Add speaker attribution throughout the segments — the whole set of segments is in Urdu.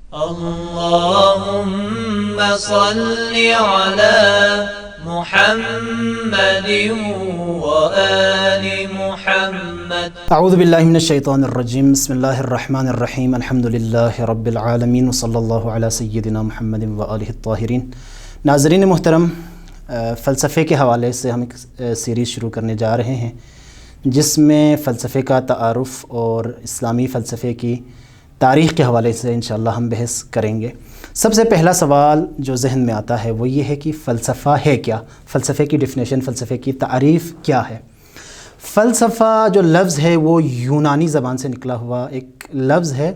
Speaker 1: اللهم صل على محمد وآل محمد.
Speaker 2: اعوذ باللہ من الشیطان الرجیم. بسم اللہ الرحمن الرحیم. الحمد للہ رب العالمین وصلی اللہ علی سیدنا محمد وآلہ الطاہرین. ناظرین محترم، فلسفے کے حوالے سے ہم ایک سیریز شروع کرنے جا رہے ہیں جس میں فلسفے کا تعارف اور اسلامی فلسفے کی تاریخ کے حوالے سے انشاءاللہ ہم بحث کریں گے. سب سے پہلا سوال جو ذہن میں آتا ہے وہ یہ ہے کہ فلسفہ ہے کیا؟ فلسفے کی ڈیفینیشن، فلسفے کی تعریف کیا ہے؟ فلسفہ جو لفظ ہے وہ یونانی زبان سے نکلا ہوا ایک لفظ ہے.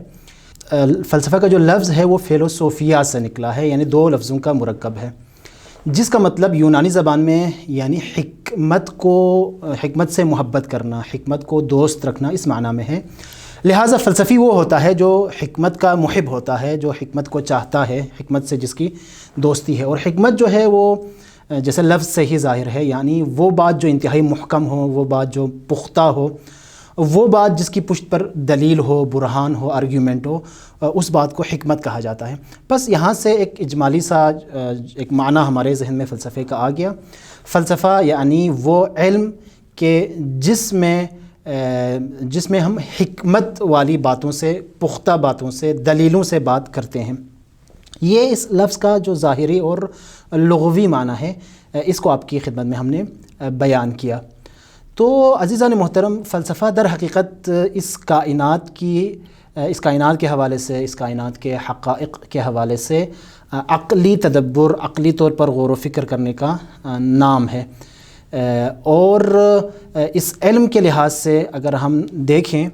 Speaker 2: فلسفہ کا جو لفظ ہے وہ فیلوسوفیا سے نکلا ہے، یعنی دو لفظوں کا مرکب ہے، جس کا مطلب یونانی زبان میں یعنی حکمت سے محبت کرنا، حکمت کو دوست رکھنا اس معنی میں ہے. لہٰذا فلسفی وہ ہوتا ہے جو حکمت کا محب ہوتا ہے، جو حکمت کو چاہتا ہے، حکمت سے جس کی دوستی ہے. اور حکمت جو ہے وہ جیسے لفظ سے ہی ظاہر ہے، یعنی وہ بات جو انتہائی محکم ہو، وہ بات جو پختہ ہو، وہ بات جس کی پشت پر دلیل ہو، برہان ہو، آرگیومنٹ ہو، اس بات کو حکمت کہا جاتا ہے. بس یہاں سے ایک اجمالی سا ایک معنی ہمارے ذہن میں فلسفے کا آ گیا. فلسفہ یعنی وہ علم کہ جس میں ہم حکمت والی باتوں سے، پختہ باتوں سے، دلیلوں سے بات کرتے ہیں. یہ اس لفظ کا جو ظاہری اور لغوی معنی ہے، اس کو آپ کی خدمت میں ہم نے بیان کیا. تو عزیزان محترم، فلسفہ در حقیقت اس کائنات کے حوالے سے، اس کائنات کے حقائق کے حوالے سے عقلی تدبر، عقلی طور پر غور و فکر کرنے کا نام ہے. اور اس علم کے لحاظ سے اگر ہم دیکھیں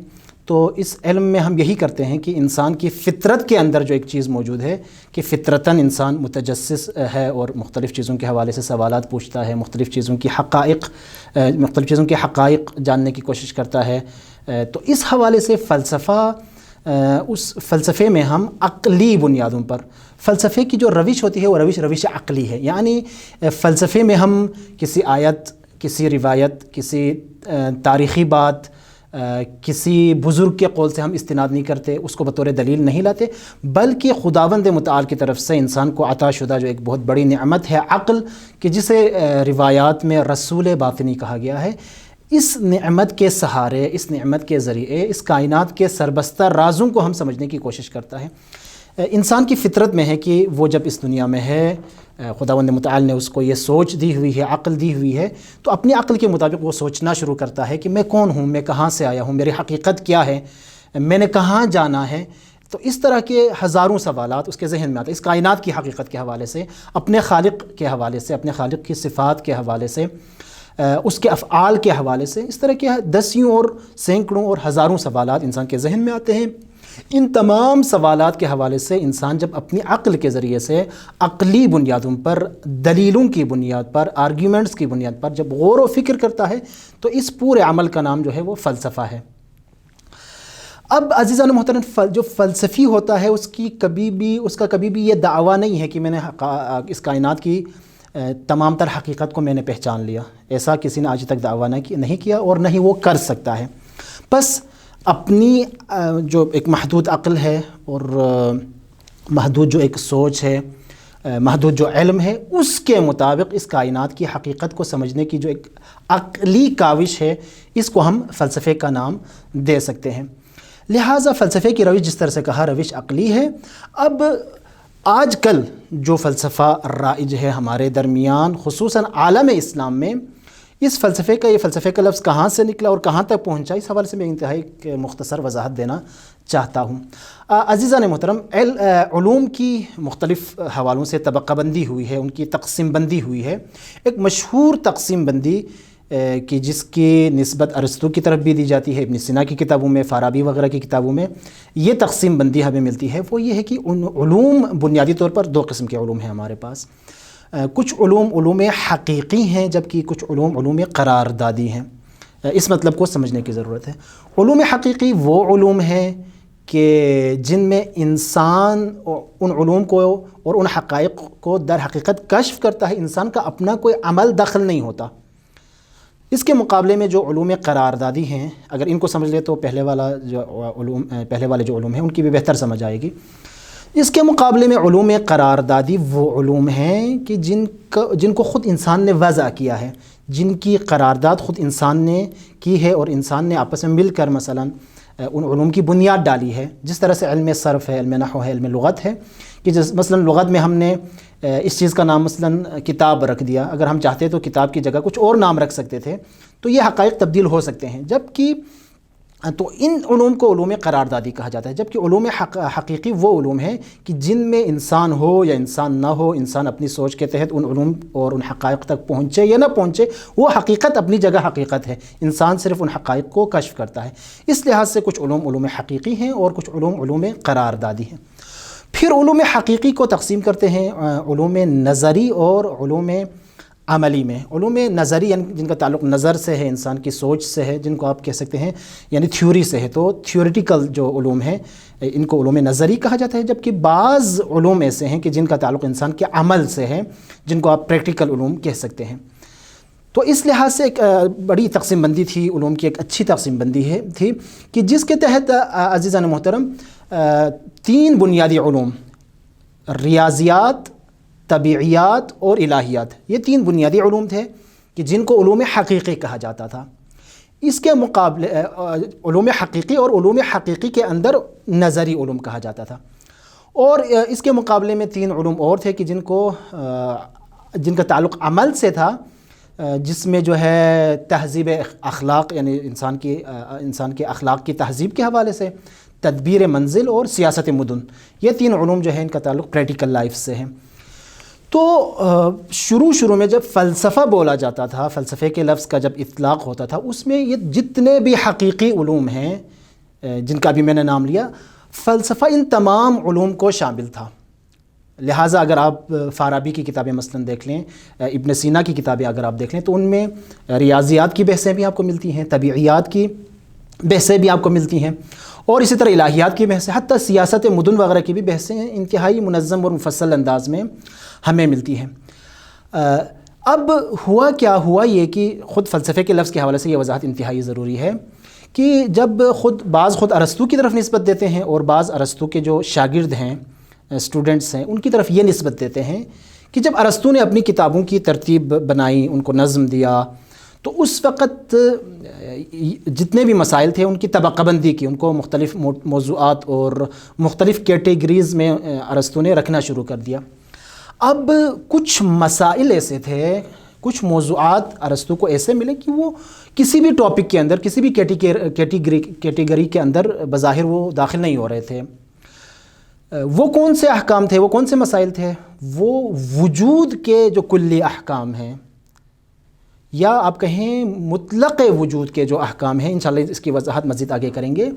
Speaker 2: تو اس علم میں ہم یہی کرتے ہیں کہ انسان کی فطرت کے اندر جو ایک چیز موجود ہے کہ فطرتاً انسان متجسس ہے اور مختلف چیزوں کے حوالے سے سوالات پوچھتا ہے، مختلف چیزوں کے حقائق جاننے کی کوشش کرتا ہے. تو اس حوالے سے اس فلسفے میں ہم عقلی بنیادوں پر، فلسفے کی جو روش ہوتی ہے وہ روش عقلی ہے. یعنی فلسفے میں ہم کسی آیت، کسی روایت، کسی تاریخی بات، کسی بزرگ کے قول سے ہم استناد نہیں کرتے، اس کو بطور دلیل نہیں لاتے، بلکہ خداوند متعال کی طرف سے انسان کو عطا شدہ جو ایک بہت بڑی نعمت ہے عقل، کہ جسے روایات میں رسول باطنی کہا گیا ہے، اس نعمت کے سہارے، اس نعمت کے ذریعے اس کائنات کے سربستہ رازوں کو ہم سمجھنے کی کوشش کرتا ہے. انسان کی فطرت میں ہے کہ وہ جب اس دنیا میں ہے، خداوند متعال نے اس کو یہ سوچ دی ہوئی ہے، عقل دی ہوئی ہے، تو اپنی عقل کے مطابق وہ سوچنا شروع کرتا ہے کہ میں کون ہوں، میں کہاں سے آیا ہوں، میری حقیقت کیا ہے، میں نے کہاں جانا ہے. تو اس طرح کے ہزاروں سوالات اس کے ذہن میں آتے ہیں اس کائنات کی حقیقت کے حوالے سے، اپنے خالق کے حوالے سے، اپنے خالق کی صفات کے حوالے سے، اس کے افعال کے حوالے سے. اس طرح کے دسیوں اور سینکڑوں اور ہزاروں سوالات انسان کے ذہن میں آتے ہیں. ان تمام سوالات کے حوالے سے انسان جب اپنی عقل کے ذریعے سے، عقلی بنیادوں پر، دلیلوں کی بنیاد پر، آرگیومنٹس کی بنیاد پر جب غور و فکر کرتا ہے تو اس پورے عمل کا نام جو ہے وہ فلسفہ ہے. اب عزیزان محترم، جو فلسفی ہوتا ہے اس کا کبھی بھی یہ دعویٰ نہیں ہے کہ میں نے اس کائنات کی تمام تر حقیقت کو میں نے پہچان لیا. ایسا کسی نے آج تک دعویٰ نہیں کیا اور نہ ہی وہ کر سکتا ہے. بس اپنی جو ایک محدود عقل ہے اور محدود جو ایک سوچ ہے، محدود جو علم ہے، اس کے مطابق اس کائنات کی حقیقت کو سمجھنے کی جو ایک عقلی کاوش ہے، اس کو ہم فلسفے کا نام دے سکتے ہیں. لہٰذا فلسفے کی روش، جس طرح سے کہا، روش عقلی ہے. اب آج کل جو فلسفہ رائج ہے ہمارے درمیان، خصوصاً عالم اسلام میں، اس فلسفے کا لفظ کہاں سے نکلا اور کہاں تک پہنچا، اس حوالے سے میں انتہائی مختصر وضاحت دینا چاہتا ہوں. عزیزان محترم، علوم کی مختلف حوالوں سے طبقہ بندی ہوئی ہے، ان کی تقسیم بندی ہوئی ہے. ایک مشہور تقسیم بندی کہ جس کی نسبت ارسطو کی طرف بھی دی جاتی ہے، ابن سینا کی کتابوں میں، فارابی وغیرہ کی کتابوں میں یہ تقسیم بندی ہمیں ملتی ہے. وہ یہ ہے کہ ان علوم، بنیادی طور پر دو قسم کے علوم ہیں ہمارے پاس. کچھ علوم حقیقی ہیں، جبکہ کچھ علوم قراردادی ہیں. اس مطلب کو سمجھنے کی ضرورت ہے. علوم حقیقی وہ علوم ہیں کہ جن میں انسان ان علوم کو اور ان حقائق کو در حقیقت کشف کرتا ہے، انسان کا اپنا کوئی عمل دخل نہیں ہوتا. اس کے مقابلے میں جو علوم قراردادی ہیں، اگر ان کو سمجھ لیں تو پہلے والے جو علوم ہیں ان کی بھی بہتر سمجھ آئے گی. اس کے مقابلے میں علوم قراردادی وہ علوم ہیں کہ جن کو خود انسان نے وضع کیا ہے، جن کی قرارداد خود انسان نے کی ہے اور انسان نے آپس میں مل کر مثلا ان علوم کی بنیاد ڈالی ہے. جس طرح سے علم صرف ہے، علم نحو ہے، علم لغت ہے، کہ مثلا لغت میں ہم نے اس چیز کا نام مثلا کتاب رکھ دیا، اگر ہم چاہتے تو کتاب کی جگہ کچھ اور نام رکھ سکتے تھے، تو یہ حقائق تبدیل ہو سکتے ہیں. جبکہ تو ان علوم کو علوم قراردادی کہا جاتا ہے. جبکہ علوم حقیقی وہ علوم ہیں کہ جن میں انسان ہو یا انسان نہ ہو، انسان اپنی سوچ کے تحت ان علوم اور ان حقائق تک پہنچے یا نہ پہنچے، وہ حقیقت اپنی جگہ حقیقت ہے، انسان صرف ان حقائق کو کشف کرتا ہے. اس لحاظ سے کچھ علوم حقیقی ہیں اور کچھ علوم قراردادی ہیں. پھر علوم حقیقی کو تقسیم کرتے ہیں علوم نظری اور علوم عملی میں. علوم نظری یعنی جن کا تعلق نظر سے ہے، انسان کی سوچ سے ہے، جن کو آپ کہہ سکتے ہیں یعنی تھیوری سے ہے، تو تھیوریٹیکل جو علوم ہیں ان کو علوم نظری کہا جاتا ہے. جبکہ بعض علوم ایسے ہیں کہ جن کا تعلق انسان کے عمل سے ہے، جن کو آپ پریکٹیکل علوم کہہ سکتے ہیں. تو اس لحاظ سے ایک بڑی تقسیم بندی تھی علوم کی، ایک اچھی تقسیم بندی تھی کہ جس کے تحت عزیزان محترم 3 بنیادی علوم، ریاضیات، طبیعیات اور الہیات، یہ 3 بنیادی علوم تھے کہ جن کو علوم حقیقی کہا جاتا تھا. اس کے مقابلے علوم حقیقی اور علوم حقیقی کے اندر نظری علوم کہا جاتا تھا. اور اس کے مقابلے میں 3 علوم اور تھے کہ جن کا تعلق عمل سے تھا، جس میں جو ہے تہذیب اخلاق یعنی انسان کے اخلاق کی تہذیب کے حوالے سے، تدبیر منزل اور سیاست مدن، یہ 3 علوم جو ہیں ان کا تعلق پریکٹیکل لائف سے ہیں. تو شروع میں جب فلسفہ بولا جاتا تھا، فلسفے کے لفظ کا جب اطلاق ہوتا تھا، اس میں یہ جتنے بھی حقیقی علوم ہیں جن کا بھی میں نے نام لیا، فلسفہ ان تمام علوم کو شامل تھا. لہٰذا اگر آپ فارابی کی کتابیں مثلا دیکھ لیں، ابن سینا کی کتابیں اگر آپ دیکھ لیں، تو ان میں ریاضیات کی بحثیں بھی آپ کو ملتی ہیں، طبیعیات کی بحثیں بھی آپ کو ملتی ہیں، اور اسی طرح الہیات کی بحثیں، حتیٰ سیاست مدن وغیرہ کی بھی بحثیں انتہائی منظم اور مفصل انداز میں ہمیں ملتی ہیں. اب ہوا یہ کہ خود فلسفے کے لفظ کے حوالے سے یہ وضاحت انتہائی ضروری ہے کہ جب بعض خود ارسطو کی طرف نسبت دیتے ہیں اور بعض ارسطو کے جو شاگرد ہیں، اسٹوڈنٹس ہیں، ان کی طرف یہ نسبت دیتے ہیں کہ جب ارسطو نے اپنی کتابوں کی ترتیب بنائی، ان کو نظم دیا، تو اس وقت جتنے بھی مسائل تھے ان کی طبقہ بندی کی، ان کو مختلف موضوعات اور مختلف کیٹیگریز میں ارسطو نے رکھنا شروع کر دیا. اب کچھ مسائل ایسے تھے، کچھ موضوعات ارسطو کو ایسے ملے کہ وہ کسی بھی ٹاپک کے اندر، کسی بھی کیٹیگری کے اندر بظاہر وہ داخل نہیں ہو رہے تھے. وہ کون سے احکام تھے، وہ کون سے مسائل تھے؟ وہ وجود کے جو کلی احکام ہیں، یا آپ کہیں مطلق وجود کے جو احکام ہیں، انشاءاللہ اس کی وضاحت مزید آگے کریں گے.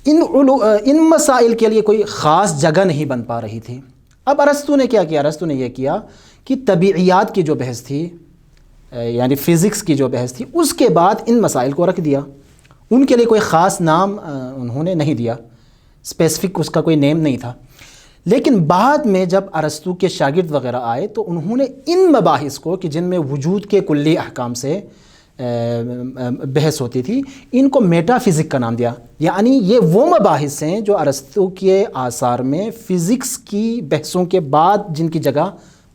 Speaker 2: ان مسائل کے لیے کوئی خاص جگہ نہیں بن پا رہی تھی. اب ارسطو نے کیا کیا؟ ارسطو نے یہ کیا کہ طبیعیات کی جو بحث تھی، یعنی فزکس کی جو بحث تھی، اس کے بعد ان مسائل کو رکھ دیا. ان کے لیے کوئی خاص نام انہوں نے نہیں دیا، اسپیسیفک اس کا کوئی نیم نہیں تھا. لیکن بعد میں جب ارسطو کے شاگرد وغیرہ آئے تو انہوں نے ان مباحث کو کہ جن میں وجود کے کلی احکام سے بحث ہوتی تھی، ان کو میٹا فزک کا نام دیا. یعنی یہ وہ مباحث ہیں جو ارسطو کے آثار میں فزکس کی بحثوں کے بعد جن کی جگہ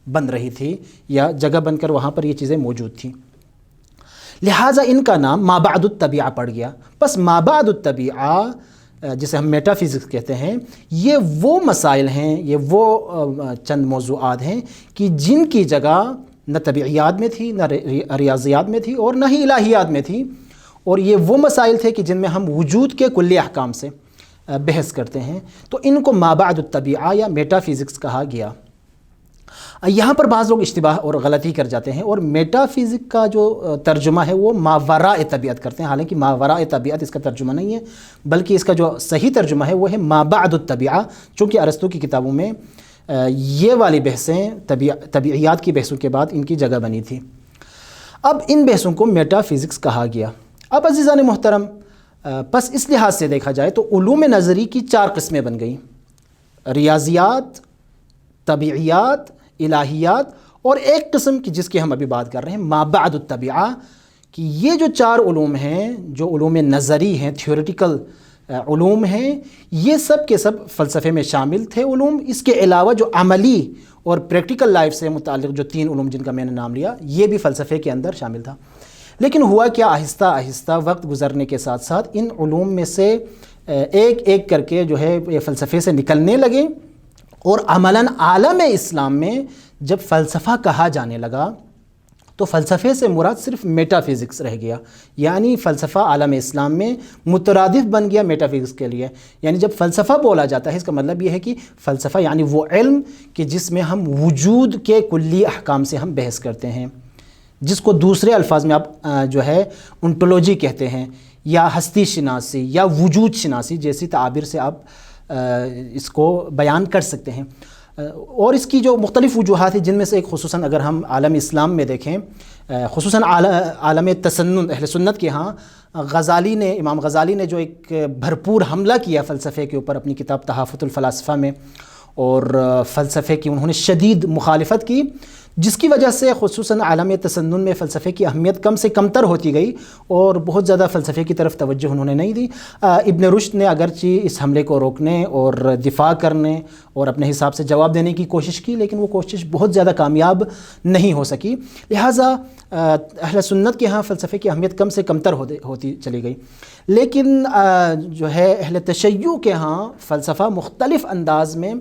Speaker 2: بن رہی تھی یا جگہ بن کر وہاں پر یہ چیزیں موجود تھیں. لہٰذا ان کا نام ما بعد الطبیعہ پڑ گیا. بس ما بعد الطبیعہ جسے ہم میٹا فزکس کہتے ہیں، یہ وہ مسائل ہیں، یہ وہ چند موضوعات ہیں کہ جن کی جگہ نہ طبیعیات میں تھی، نہ ریاضیات میں تھی، اور نہ ہی الہیات میں تھی. اور یہ وہ مسائل تھے کہ جن میں ہم وجود کے کلی احکام سے بحث کرتے ہیں. تو ان کو ما بعد الطبیعہ یا میٹا فزکس کہا گیا. یہاں پر بعض لوگ اشتباہ اور غلطی کر جاتے ہیں، اور میٹا فزک کا جو ترجمہ ہے وہ ماوراء طبیعت کرتے ہیں. حالانکہ ماوراء طبیعت اس کا ترجمہ نہیں ہے، بلکہ اس کا جو صحیح ترجمہ ہے وہ ہے ما بعد الطبیعہ، چونکہ ارسطو کی کتابوں میں یہ والی بحثیں طبیعیات کی بحثوں کے بعد ان کی جگہ بنی تھی. اب ان بحثوں کو میٹا فزکس کہا گیا. اب عزیزان محترم، پس اس لحاظ سے دیکھا جائے تو علوم نظری کی 4 قسمیں بن گئیں: ریاضیات، طبیعیات، الہیات، اور ایک قسم کی جس کی ہم ابھی بات کر رہے ہیں ما بعد الطبیعہ. کہ یہ جو 4 علوم ہیں، جو علوم نظری ہیں، تھیوریٹیکل علوم ہیں، یہ سب کے سب فلسفے میں شامل تھے علوم۔ اس کے علاوہ جو عملی اور پریکٹیکل لائف سے متعلق جو 3 علوم جن کا میں نے نام لیا، یہ بھی فلسفے کے اندر شامل تھا۔ لیکن ہوا کیا، آہستہ آہستہ وقت گزرنے کے ساتھ ساتھ ان علوم میں سے ایک ایک کر کے جو ہے یہ فلسفے سے نکلنے لگے، اور عملاً عالم اسلام میں جب فلسفہ کہا جانے لگا تو فلسفے سے مراد صرف میٹا فزکس رہ گیا، یعنی فلسفہ عالم اسلام میں مترادف بن گیا میٹا فزکس کے لیے۔ یعنی جب فلسفہ بولا جاتا ہے اس کا مطلب یہ ہے کہ فلسفہ یعنی وہ علم کہ جس میں ہم وجود کے کلی احکام سے ہم بحث کرتے ہیں، جس کو دوسرے الفاظ میں آپ جو ہے انٹولوجی کہتے ہیں، یا ہستی شناسی یا وجود شناسی جیسی تعابیر سے آپ اس کو بیان کر سکتے ہیں۔ اور اس کی جو مختلف وجوہات ہیں، جن میں سے ایک خصوصاً اگر ہم عالم اسلام میں دیکھیں، خصوصاً عالم تسنن اہل سنت کے ہاں، امام غزالی نے جو ایک بھرپور حملہ کیا فلسفے کے اوپر اپنی کتاب تحافظ الفلاسفہ میں، اور فلسفے کی انہوں نے شدید مخالفت کی، جس کی وجہ سے خصوصاً عالم تسنن میں فلسفے کی اہمیت کم سے کمتر ہوتی گئی، اور بہت زیادہ فلسفے کی طرف توجہ انہوں نے نہیں دی۔ ابن رشد نے اگرچہ اس حملے کو روکنے اور دفاع کرنے اور اپنے حساب سے جواب دینے کی کوشش کی، لیکن وہ کوشش بہت زیادہ کامیاب نہیں ہو سکی، لہٰذا اہل سنت کے ہاں فلسفے کی اہمیت کم سے کمتر ہوتی چلی گئی۔ لیکن جو ہے اہل تشیع کے ہاں فلسفہ مختلف انداز میں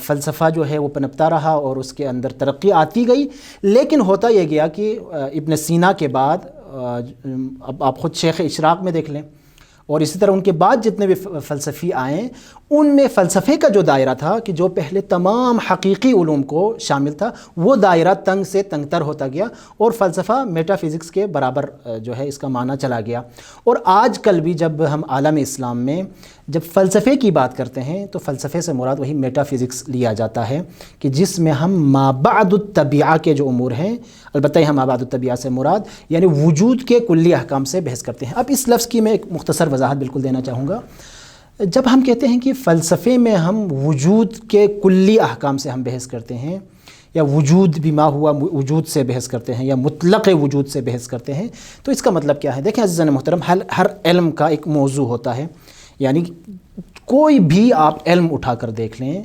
Speaker 2: فلسفہ جو ہے وہ پنپتا رہا اور اس کے اندر ترقی آتی گئی۔ لیکن ہوتا یہ گیا کہ ابن سینا کے بعد، اب آپ خود شیخ اشراق میں دیکھ لیں، اور اسی طرح ان کے بعد جتنے بھی فلسفی آئیں، ان میں فلسفے کا جو دائرہ تھا کہ جو پہلے تمام حقیقی علوم کو شامل تھا، وہ دائرہ تنگ سے تنگ تر ہوتا گیا، اور فلسفہ میٹا فزکس کے برابر جو ہے اس کا معنی چلا گیا۔ اور آج کل بھی جب ہم عالم اسلام میں جب فلسفے کی بات کرتے ہیں تو فلسفے سے مراد وہی میٹا فزکس لیا جاتا ہے، کہ جس میں ہم ما بعد الطبیعہ کے جو امور ہیں، البتہ یہاں ما بعد الطبیعہ سے مراد یعنی وجود کے کلی احکام سے بحث کرتے ہیں۔ اب اس لفظ کی میں ایک مختصر وضاحت بالکل دینا چاہوں گا۔ جب ہم کہتے ہیں کہ فلسفے میں ہم وجود کے کلی احکام سے ہم بحث کرتے ہیں، یا وجود بما ہوا وجود سے بحث کرتے ہیں، یا مطلق وجود سے بحث کرتے ہیں، تو اس کا مطلب کیا ہے؟ دیکھیں عزیزان محترم، ہر علم کا ایک موضوع ہوتا ہے، یعنی کوئی بھی آپ علم اٹھا کر دیکھ لیں،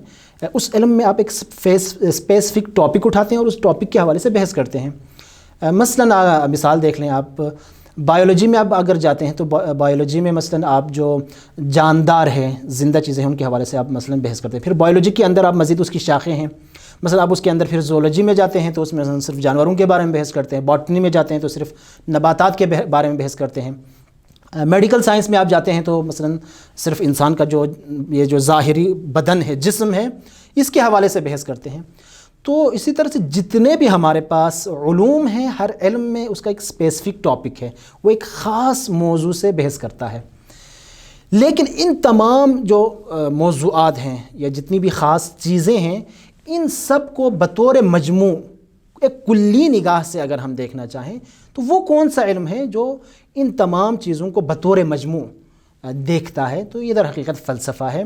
Speaker 2: اس علم میں آپ ایک اسپیسیفک ٹاپک اٹھاتے ہیں اور اس ٹاپک کے حوالے سے بحث کرتے ہیں۔ مثلا مثال دیکھ لیں، آپ بایولوجی میں آپ اگر جاتے ہیں تو بایولوجی میں مثلا آپ جو جاندار ہیں، زندہ چیزیں ہیں، ان کے حوالے سے آپ مثلا بحث کرتے ہیں۔ پھر بایولوجی کے اندر آپ مزید اس کی شاخیں ہیں، مثلا آپ اس کے اندر پھر زولوجی میں جاتے ہیں تو اس میں مثلا صرف جانوروں کے بارے میں بحث کرتے ہیں، باٹنی میں جاتے ہیں تو صرف نباتات کے بارے میں بحث کرتے ہیں، میڈیکل سائنس میں آپ جاتے ہیں تو مثلا صرف انسان کا یہ جو ظاہری بدن ہے، جسم ہے، اس کے حوالے سے بحث کرتے ہیں۔ تو اسی طرح سے جتنے بھی ہمارے پاس علوم ہیں، ہر علم میں اس کا ایک اسپیسیفک ٹاپک ہے، وہ ایک خاص موضوع سے بحث کرتا ہے۔ لیکن ان تمام جو موضوعات ہیں یا جتنی بھی خاص چیزیں ہیں، ان سب کو بطور مجموع ایک کلی نگاہ سے اگر ہم دیکھنا چاہیں تو وہ کون سا علم ہے جو ان تمام چیزوں کو بطور مجموع دیکھتا ہے؟ تو یہ در حقیقت فلسفہ ہے۔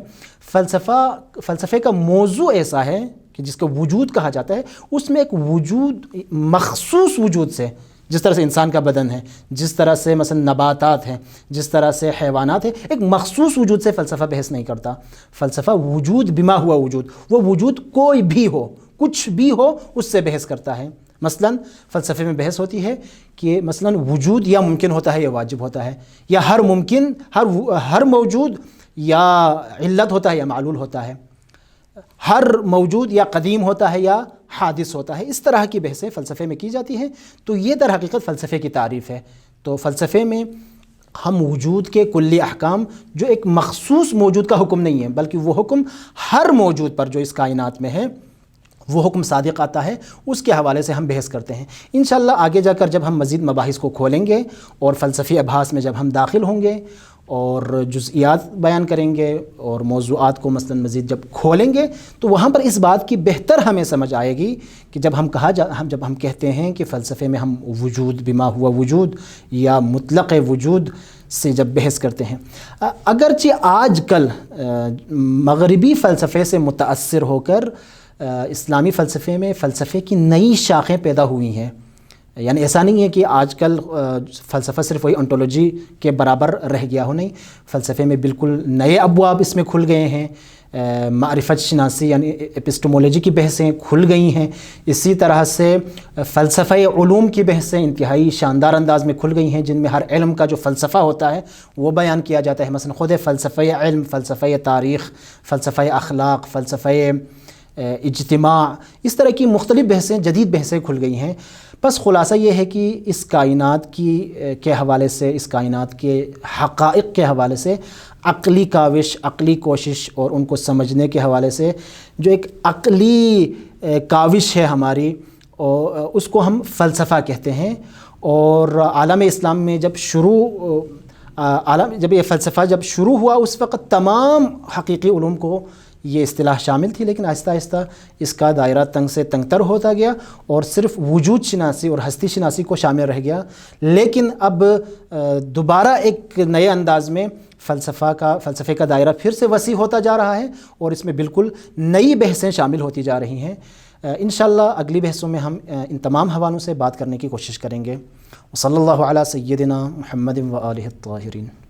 Speaker 2: فلسفے کا موضوع ایسا ہے کہ جس کو وجود کہا جاتا ہے، اس میں ایک وجود، مخصوص وجود سے، جس طرح سے انسان کا بدن ہے، جس طرح سے مثلا نباتات ہیں، جس طرح سے حیوانات ہیں، ایک مخصوص وجود سے فلسفہ بحث نہیں کرتا۔ فلسفہ وجود بما ہوا وجود، وہ وجود کوئی بھی ہو، کچھ بھی ہو، اس سے بحث کرتا ہے۔ مثلا فلسفے میں بحث ہوتی ہے کہ مثلا وجود یا ممکن ہوتا ہے یا واجب ہوتا ہے، یا ہر موجود یا علت ہوتا ہے یا معلول ہوتا ہے، ہر موجود یا قدیم ہوتا ہے یا حادث ہوتا ہے۔ اس طرح کی بحثیں فلسفے میں کی جاتی ہیں۔ تو یہ در حقیقت فلسفے کی تعریف ہے۔ تو فلسفے میں ہم وجود کے کلی احکام، جو ایک مخصوص موجود کا حکم نہیں ہے بلکہ وہ حکم ہر موجود پر جو اس کائنات میں ہے، وہ حکم صادق آتا ہے، اس کے حوالے سے ہم بحث کرتے ہیں۔ انشاءاللہ آگے جا کر جب ہم مزید مباحث کو کھولیں گے اور فلسفی ابحاث میں جب ہم داخل ہوں گے اور جزئیات بیان کریں گے اور موضوعات کو مثلا مزید جب کھولیں گے، تو وہاں پر اس بات کی بہتر ہمیں سمجھ آئے گی کہ جب ہم کہتے ہیں کہ فلسفے میں ہم وجود بما ہوا وجود یا مطلق وجود سے جب بحث کرتے ہیں، اگرچہ آج کل مغربی فلسفے سے متاثر ہو کر اسلامی فلسفے میں فلسفے کی نئی شاخیں پیدا ہوئی ہیں، یعنی ایسا نہیں ہے کہ آج کل فلسفہ صرف وہی انٹولوجی کے برابر رہ گیا ہو، نہیں، فلسفے میں بالکل نئے ابواب اس میں کھل گئے ہیں، معرفت شناسی یعنی ایپسٹمولوجی کی بحثیں کھل گئی ہیں، اسی طرح سے فلسفہ علوم کی بحثیں انتہائی شاندار انداز میں کھل گئی ہیں، جن میں ہر علم کا جو فلسفہ ہوتا ہے وہ بیان کیا جاتا ہے، مثلا خود فلسفہ علم، فلسفہ تاریخ، فلسفہ اخلاق، فلسفہ اجتماع، اس طرح کی مختلف بحثیں، جدید بحثیں کھل گئی ہیں۔ بس خلاصہ یہ ہے کہ اس کائنات کے حوالے سے، اس کائنات کے حقائق کے حوالے سے عقلی کاوش، عقلی کوشش اور ان کو سمجھنے کے حوالے سے جو ایک عقلی کاوش ہے ہماری، اور اس کو ہم فلسفہ کہتے ہیں۔ اور عالم اسلام میں جب یہ فلسفہ شروع ہوا، اس وقت تمام حقیقی علوم کو یہ اصطلاح شامل تھی، لیکن آہستہ آہستہ اس کا دائرہ تنگ سے تنگ تر ہوتا گیا اور صرف وجود شناسی اور ہستی شناسی کو شامل رہ گیا۔ لیکن اب دوبارہ ایک نئے انداز میں فلسفے کا دائرہ پھر سے وسیع ہوتا جا رہا ہے اور اس میں بالکل نئی بحثیں شامل ہوتی جا رہی ہیں۔ انشاءاللہ اگلی بحثوں میں ہم ان تمام حوالوں سے بات کرنے کی کوشش کریں گے۔ صلی اللہ علی سیدنا محمد و آلہ الطاہرین۔